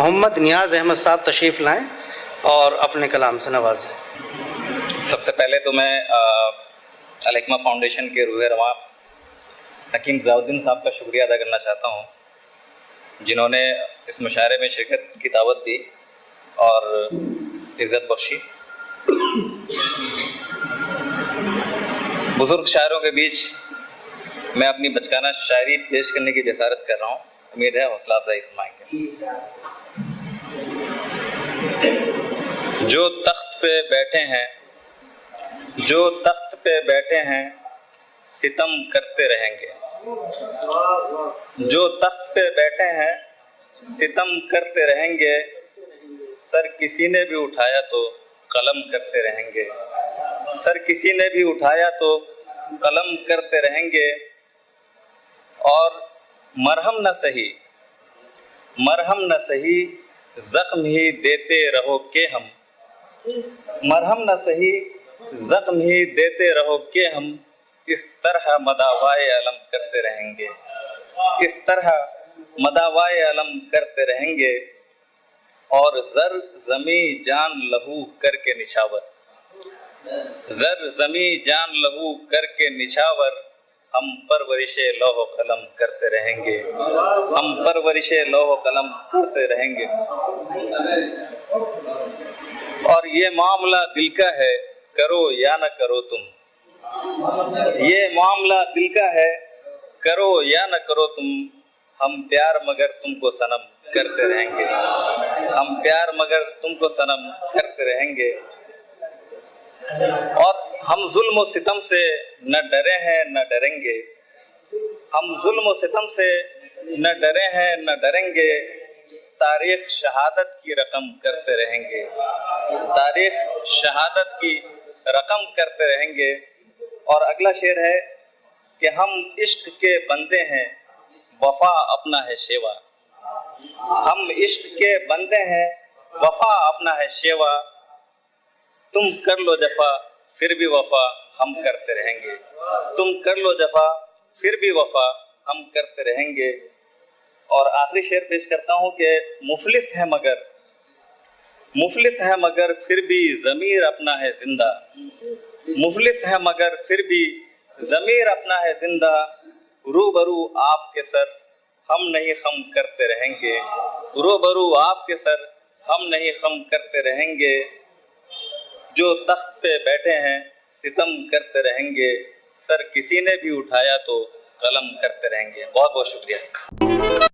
मोहम्मद नियाज़ अहमद साहब तशरीफ़ लाएं और अपने कलाम से नवाजें। सबसे पहले तो मैं अल हिकमा फाउंडेशन के रूह रवां हकीम ज़ियाउद्दीन साहब का शुक्रिया अदा करना चाहता हूँ, जिन्होंने इस मुशायरे में शिरकत की दावत दी और इज़्ज़त बख्शी। बुज़ुर्ग शायरों के बीच मैं अपनी बचकाना शायरी पेश करने की जसारत कर रहा हूँ। उम्मीद है हौसला अफजाई फरमाएंगे। जो तख्त पे बैठे हैं, जो तख्त पे बैठे हैं, सितम करते रहेंगे। जो तख्त पे बैठे हैं, सितम करते रहेंगे। सर किसी ने भी उठाया तो कलम करते रहेंगे। सर किसी ने भी उठाया तो कलम करते रहेंगे। और मरहम न सही, मरहम न सही, जख्म ही देते रहो के हम। मरहम न सही, जख्म ही देते रहो के हम। इस तरह मदावाए अलम करते रहेंगे। इस तरह मदावाए अलम करते रहेंगे। और जर जमी जान लहू करके निछावर, जर जमी जान लहू करके निछावर, हम परवरिशे लौह कलम करते रहेंगे। हम परवरिशे लौह कलम करते रहेंगे। और ये मामला दिल का है, करो या न करो तुम। ये मामला दिल का है, करो या न करो तुम। हम प्यार मगर तुमको सनम करते रहेंगे। हम प्यार मगर तुमको सनम करते रहेंगे। और हम जुल्म और सितम से न डरे हैं न डरेंगे। हम जुल्म और सितम से न डरे हैं न डरेंगे। तारीख शहादत की रकम करते रहेंगे। तारीख शहादत की रकम करते रहेंगे। और अगला शेर है कि हम इश्क के बंदे हैं, वफा अपना है शेवा। हम इश्क के बंदे हैं, वफा अपना है शेवा। तुम कर लो जफा फिर भी वफा हम करते रहेंगे। तुम कर लो जफा फिर भी वफा हम करते रहेंगे। और आखिरी शेर पेश करता हूँ कि मुफलिस है मगर, मुफलिस है मगर फिर भी ज़मीर अपना है जिंदा। मुफलिस है मगर फिर भी ज़मीर अपना है जिंदा। रूबरू आपके सर हम नहीं खम करते रहेंगे। रूबरू आपके सर हम नहीं खम करते रहेंगे। जो तख्त पे बैठे हैं, सितम करते रहेंगे। सर किसी ने भी उठाया तो कलम करते रहेंगे। बहुत बहुत शुक्रिया।